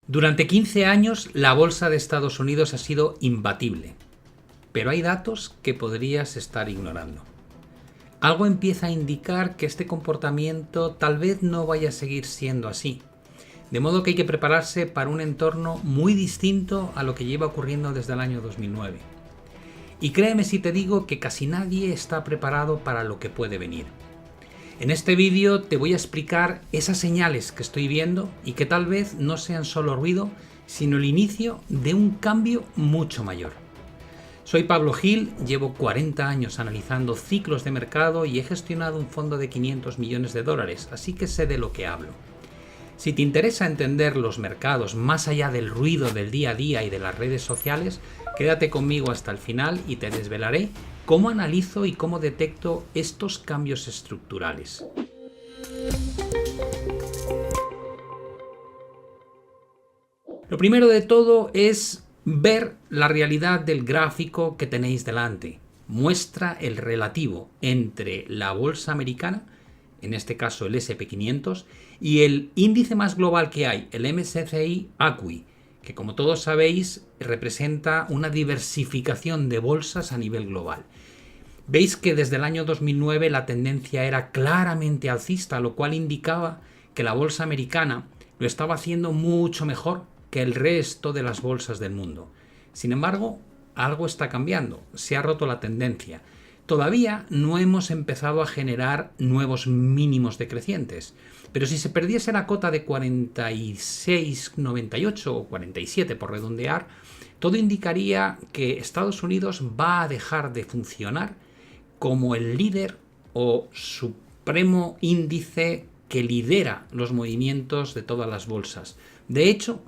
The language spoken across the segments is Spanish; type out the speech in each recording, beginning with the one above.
Durante 15 años la bolsa de Estados Unidos ha sido imbatible, pero hay datos que podrías estar ignorando. Algo empieza a indicar que este comportamiento tal vez no vaya a seguir siendo así, de modo que hay que prepararse para un entorno muy distinto a lo que lleva ocurriendo desde el año 2009. Y créeme si te digo que casi nadie está preparado para lo que puede venir. En este vídeo te voy a explicar esas señales que estoy viendo y que tal vez no sean solo ruido, sino el inicio de un cambio mucho mayor. Soy Pablo Gil, llevo 40 años analizando ciclos de mercado y he gestionado un fondo de 500 millones de dólares, así que sé de lo que hablo. Si te interesa entender los mercados más allá del ruido del día a día y de las redes sociales, quédate conmigo hasta el final y te desvelaré cómo analizo y cómo detecto estos cambios estructurales. Lo primero de todo es ver la realidad del gráfico que tenéis delante. Muestra el relativo entre la bolsa americana, en este caso el S&P 500, y el índice más global que hay, el MSCI ACWI, que como todos sabéis representa una diversificación de bolsas a nivel global. Veis que desde el año 2009 la tendencia era claramente alcista, lo cual indicaba que la bolsa americana lo estaba haciendo mucho mejor que el resto de las bolsas del mundo. Sin embargo, algo está cambiando, se ha roto la tendencia. Todavía no hemos empezado a generar nuevos mínimos decrecientes, pero si se perdiese la cota de 46,98 o 47 por redondear, todo indicaría que Estados Unidos va a dejar de funcionar como el líder o supremo índice que lidera los movimientos de todas las bolsas. De hecho,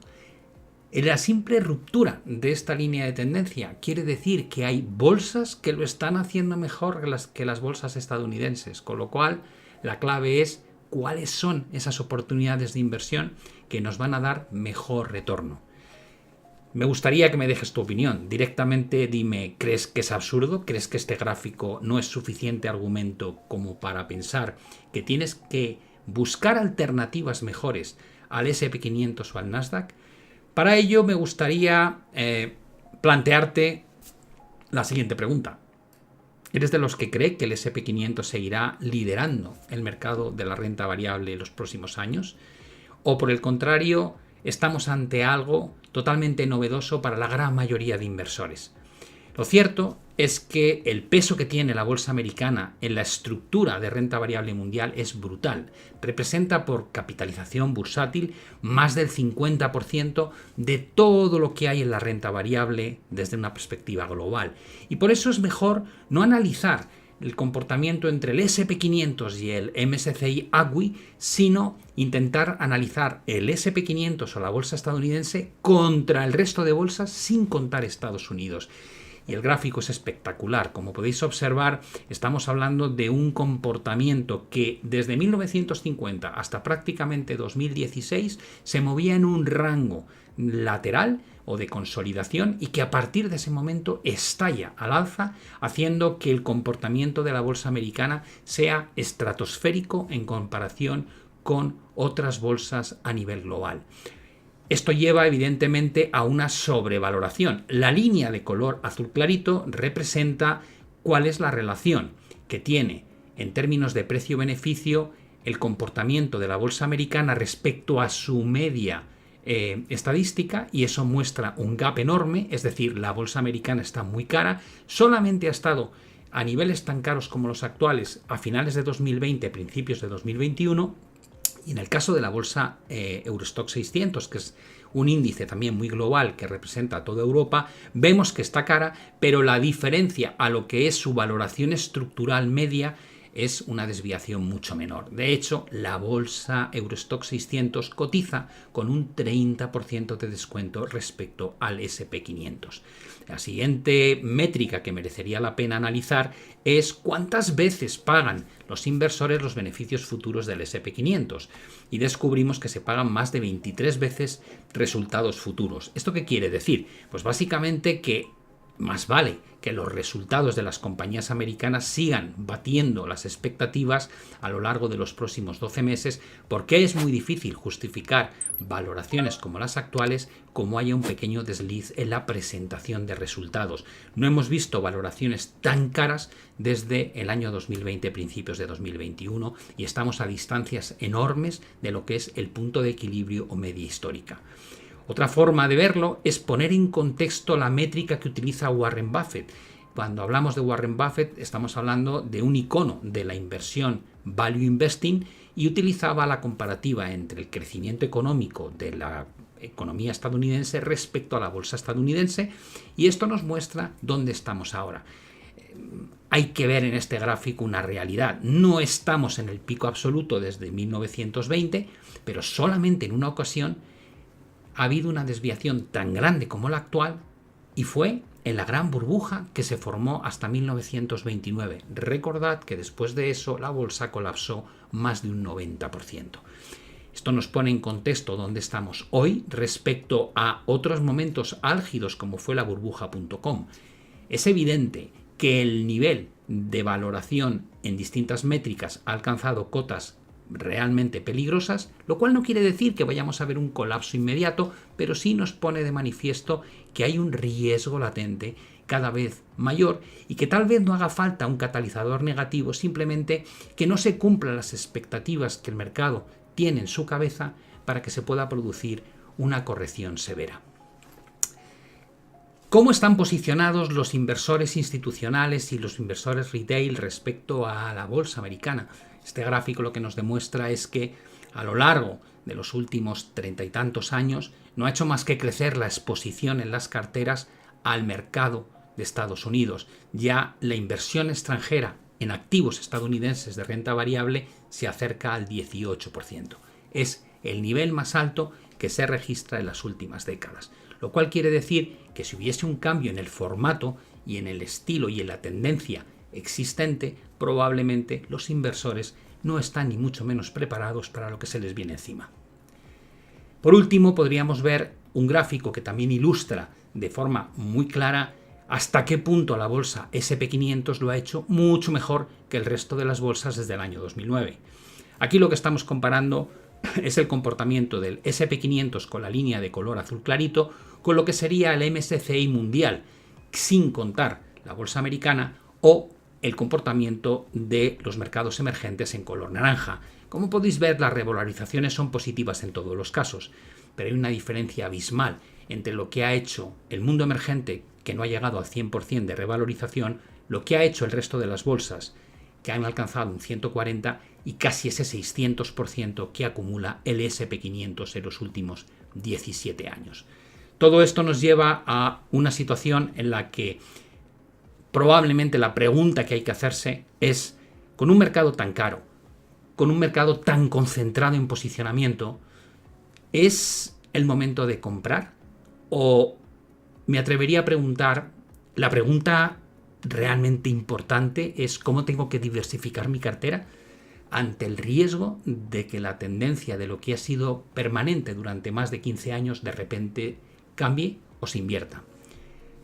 la simple ruptura de esta línea de tendencia quiere decir que hay bolsas que lo están haciendo mejor que las bolsas estadounidenses, con lo cual la clave es cuáles son esas oportunidades de inversión que nos van a dar mejor retorno. Me gustaría que me dejes tu opinión. Directamente dime, ¿crees que es absurdo? ¿Crees que este gráfico no es suficiente argumento como para pensar que tienes que buscar alternativas mejores al S&P 500 o al Nasdaq? Para ello me gustaría plantearte la siguiente pregunta. ¿Eres de los que cree que el S&P 500 seguirá liderando el mercado de la renta variable en los próximos años? ¿O por el contrario, estamos ante algo totalmente novedoso para la gran mayoría de inversores? Lo cierto es que el peso que tiene la bolsa americana en la estructura de renta variable mundial es brutal. Representa por capitalización bursátil más del 50% de todo lo que hay en la renta variable desde una perspectiva global. Y por eso es mejor no analizar el comportamiento entre el S&P 500 y el MSCI ACWI, sino intentar analizar el S&P 500 o la bolsa estadounidense contra el resto de bolsas sin contar Estados Unidos. Y el gráfico es espectacular. Como podéis observar, estamos hablando de un comportamiento que desde 1950 hasta prácticamente 2016 se movía en un rango lateral o de consolidación y que a partir de ese momento estalla al alza, haciendo que el comportamiento de la bolsa americana sea estratosférico en comparación con otras bolsas a nivel global. Esto lleva evidentemente a una sobrevaloración. La línea de color azul clarito representa cuál es la relación que tiene en términos de precio-beneficio el comportamiento de la bolsa americana respecto a su media estadística, y eso muestra un gap enorme, es decir, la bolsa americana está muy cara, solamente ha estado a niveles tan caros como los actuales a finales de 2020, principios de 2021. Y en el caso de la bolsa Eurostoxx 600, que es un índice también muy global que representa a toda Europa, vemos que está cara, pero la diferencia a lo que es su valoración estructural media es una desviación mucho menor. De hecho, la bolsa Eurostoxx 600 cotiza con un 30% de descuento respecto al S&P 500. La siguiente métrica que merecería la pena analizar es cuántas veces pagan los inversores los beneficios futuros del S&P 500. Y descubrimos que se pagan más de 23 veces resultados futuros. ¿Esto qué quiere decir? Pues básicamente que más vale que los resultados de las compañías americanas sigan batiendo las expectativas a lo largo de los próximos 12 meses, porque es muy difícil justificar valoraciones como las actuales como haya un pequeño desliz en la presentación de resultados. No hemos visto valoraciones tan caras desde el año 2020, principios de 2021, y estamos a distancias enormes de lo que es el punto de equilibrio o media histórica. Otra forma de verlo es poner en contexto la métrica que utiliza Warren Buffett. Cuando hablamos de Warren Buffett estamos hablando de un icono de la inversión value investing y utilizaba la comparativa entre el crecimiento económico de la economía estadounidense respecto a la bolsa estadounidense, y esto nos muestra dónde estamos ahora. Hay que ver en este gráfico una realidad. No estamos en el pico absoluto desde 1920, pero solamente en una ocasión ha habido una desviación tan grande como la actual, y fue en la gran burbuja que se formó hasta 1929. Recordad que después de eso la bolsa colapsó más de un 90%. Esto nos pone en contexto dónde estamos hoy respecto a otros momentos álgidos como fue la burbuja.com. Es evidente que el nivel de valoración en distintas métricas ha alcanzado cotas realmente peligrosas, lo cual no quiere decir que vayamos a ver un colapso inmediato, pero sí nos pone de manifiesto que hay un riesgo latente cada vez mayor y que tal vez no haga falta un catalizador negativo, simplemente que no se cumplan las expectativas que el mercado tiene en su cabeza para que se pueda producir una corrección severa. ¿Cómo están posicionados los inversores institucionales y los inversores retail respecto a la bolsa americana? Este gráfico lo que nos demuestra es que a lo largo de los últimos 30 y tantos años no ha hecho más que crecer la exposición en las carteras al mercado de Estados Unidos. Ya la inversión extranjera en activos estadounidenses de renta variable se acerca al 18%. Es el nivel más alto que se registra en las últimas décadas, lo cual quiere decir que si hubiese un cambio en el formato y en el estilo y en la tendencia existente, probablemente los inversores no están ni mucho menos preparados para lo que se les viene encima. Por último, podríamos ver un gráfico que también ilustra de forma muy clara hasta qué punto la bolsa S&P 500 lo ha hecho mucho mejor que el resto de las bolsas desde el año 2009. Aquí lo que estamos comparando es el comportamiento del S&P 500 con la línea de color azul clarito con lo que sería el MSCI mundial, sin contar la bolsa americana, o el comportamiento de los mercados emergentes en color naranja. Como podéis ver, las revalorizaciones son positivas en todos los casos, pero hay una diferencia abismal entre lo que ha hecho el mundo emergente, que no ha llegado al 100% de revalorización, lo que ha hecho el resto de las bolsas, que han alcanzado un 140%, y casi ese 600% que acumula el S&P 500 en los últimos 17 años. Todo esto nos lleva a una situación en la que probablemente la pregunta que hay que hacerse es, con un mercado tan caro, con un mercado tan concentrado en posicionamiento, ¿es el momento de comprar? O me atrevería a preguntar, la pregunta realmente importante es ¿cómo tengo que diversificar mi cartera ante el riesgo de que la tendencia de lo que ha sido permanente durante más de 15 años de repente cambie o se invierta?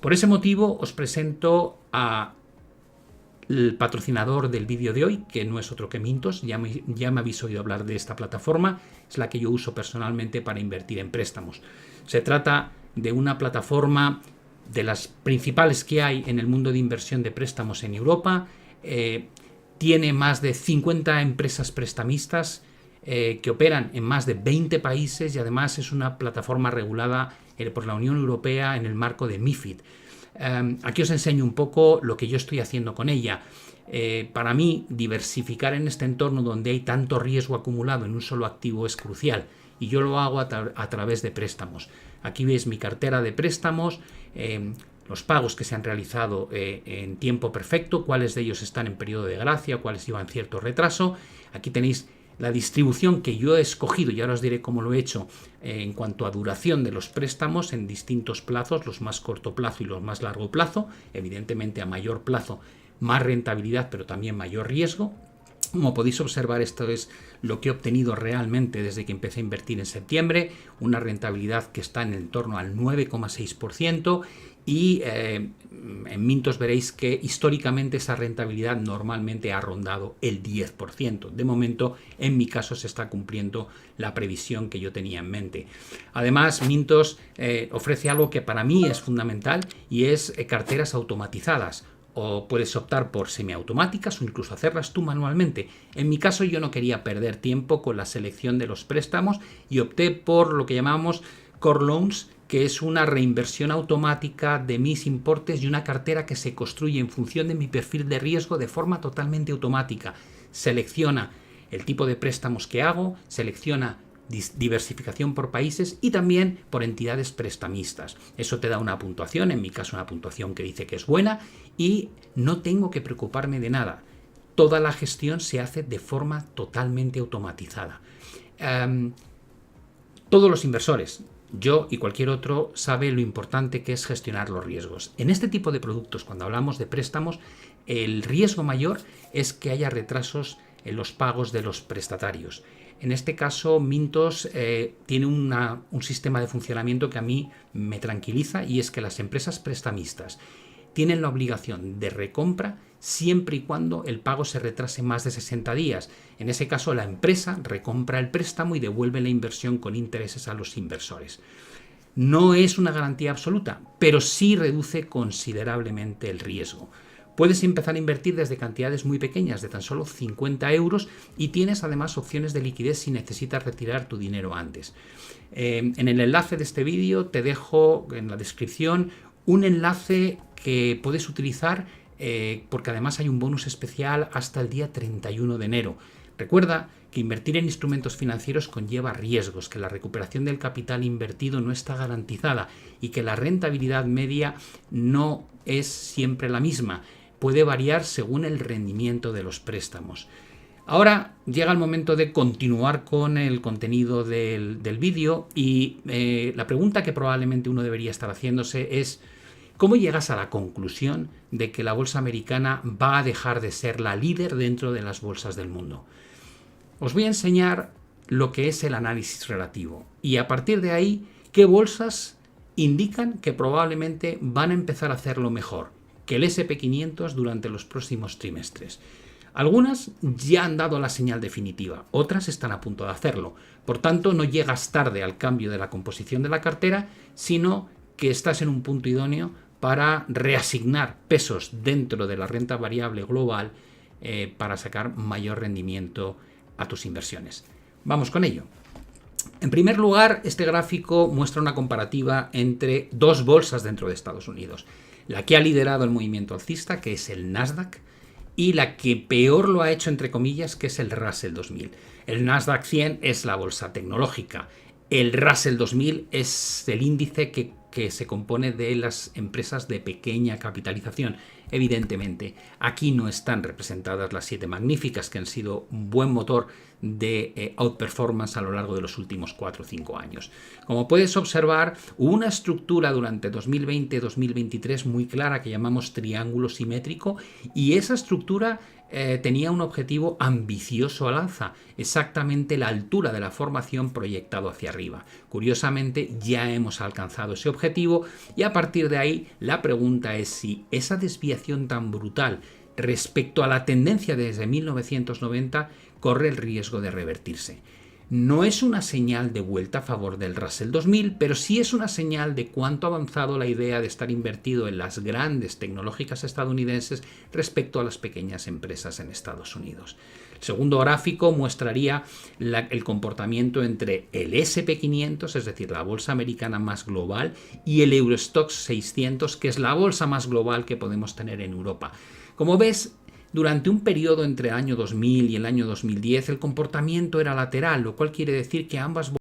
Por ese motivo os presento al patrocinador del vídeo de hoy, que no es otro que Mintos. Ya me habéis oído hablar de esta plataforma, es la que yo uso personalmente para invertir en préstamos. Se trata de una plataforma de las principales que hay en el mundo de inversión de préstamos en Europa. Tiene más de 50 empresas prestamistas que operan en más de 20 países y además es una plataforma regulada por la Unión Europea en el marco de MiFID. Aquí os enseño un poco lo que yo estoy haciendo con ella. Para mí, diversificar en este entorno donde hay tanto riesgo acumulado en un solo activo es crucial, y yo lo hago a través de préstamos. Aquí veis mi cartera de préstamos, los pagos que se han realizado en tiempo perfecto, cuáles de ellos están en periodo de gracia, cuáles llevan cierto retraso. Aquí tenéis la distribución que yo he escogido, y ahora os diré cómo lo he hecho en cuanto a duración de los préstamos en distintos plazos, los más corto plazo y los más largo plazo. Evidentemente, a mayor plazo, más rentabilidad, pero también mayor riesgo. Como podéis observar, esto es lo que he obtenido realmente desde que empecé a invertir en septiembre, una rentabilidad que está en torno al 9,6%, y en Mintos veréis que históricamente esa rentabilidad normalmente ha rondado el 10%. De momento, en mi caso, se está cumpliendo la previsión que yo tenía en mente. Además, Mintos ofrece algo que para mí es fundamental, y es carteras automatizadas. O puedes optar por semiautomáticas o incluso hacerlas tú manualmente. En mi caso, yo no quería perder tiempo con la selección de los préstamos y opté por lo que llamamos Core Loans, que es una reinversión automática de mis importes y una cartera que se construye en función de mi perfil de riesgo de forma totalmente automática. Selecciona el tipo de préstamos que hago, selecciona diversificación por países y también por entidades prestamistas. Eso te da una puntuación, en mi caso una puntuación que dice que es buena, y no tengo que preocuparme de nada. Toda la gestión se hace de forma totalmente automatizada. Todos los inversores, yo y cualquier otro, sabe lo importante que es gestionar los riesgos. En este tipo de productos, cuando hablamos de préstamos, el riesgo mayor es que haya retrasos en los pagos de los prestatarios. En este caso, Mintos tiene un sistema de funcionamiento que a mí me tranquiliza, y es que las empresas prestamistas tienen la obligación de recompra siempre y cuando el pago se retrase más de 60 días. En ese caso, la empresa recompra el préstamo y devuelve la inversión con intereses a los inversores. No es una garantía absoluta, pero sí reduce considerablemente el riesgo. Puedes empezar a invertir desde cantidades muy pequeñas, de tan solo 50 euros, y tienes además opciones de liquidez si necesitas retirar tu dinero antes. En el enlace de este vídeo te dejo en la descripción un enlace que puedes utilizar porque además hay un bonus especial hasta el día 31 de enero. Recuerda que invertir en instrumentos financieros conlleva riesgos, que la recuperación del capital invertido no está garantizada y que la rentabilidad media no es siempre la misma. Puede variar según el rendimiento de los préstamos. Ahora llega el momento de continuar con el contenido del vídeo, y la pregunta que probablemente uno debería estar haciéndose es: ¿cómo llegas a la conclusión de que la bolsa americana va a dejar de ser la líder dentro de las bolsas del mundo? Os voy a enseñar lo que es el análisis relativo, y a partir de ahí, qué bolsas indican que probablemente van a empezar a hacerlo mejor que el SP500 durante los próximos trimestres. Algunas ya han dado la señal definitiva, otras están a punto de hacerlo. Por tanto, no llegas tarde al cambio de la composición de la cartera, sino que estás en un punto idóneo para reasignar pesos dentro de la renta variable global para sacar mayor rendimiento a tus inversiones. Vamos con ello. En primer lugar, este gráfico muestra una comparativa entre dos bolsas dentro de Estados Unidos. La que ha liderado el movimiento alcista, que es el Nasdaq, y la que peor lo ha hecho, entre comillas, que es el Russell 2000. El Nasdaq 100 es la bolsa tecnológica. El Russell 2000 es el índice que se compone de las empresas de pequeña capitalización. Evidentemente, aquí no están representadas las 7 magníficas, que han sido un buen motor de outperformance a lo largo de los últimos 4 o 5 años. Como puedes observar, hubo una estructura durante 2020-2023 muy clara que llamamos triángulo simétrico, y esa estructura tenía un objetivo ambicioso al alza, exactamente la altura de la formación proyectado hacia arriba. Curiosamente, ya hemos alcanzado ese objetivo, y a partir de ahí la pregunta es si esa desviación tan brutal respecto a la tendencia desde 1990 corre el riesgo de revertirse. No es una señal de vuelta a favor del Russell 2000, pero sí es una señal de cuánto ha avanzado la idea de estar invertido en las grandes tecnológicas estadounidenses respecto a las pequeñas empresas en Estados Unidos. El segundo gráfico mostraría el comportamiento entre el SP500, es decir, la bolsa americana más global, y el Eurostoxx 600, que es la bolsa más global que podemos tener en Europa. Como ves, durante un periodo entre el año 2000 y el año 2010 el comportamiento era lateral, lo cual quiere decir que ambas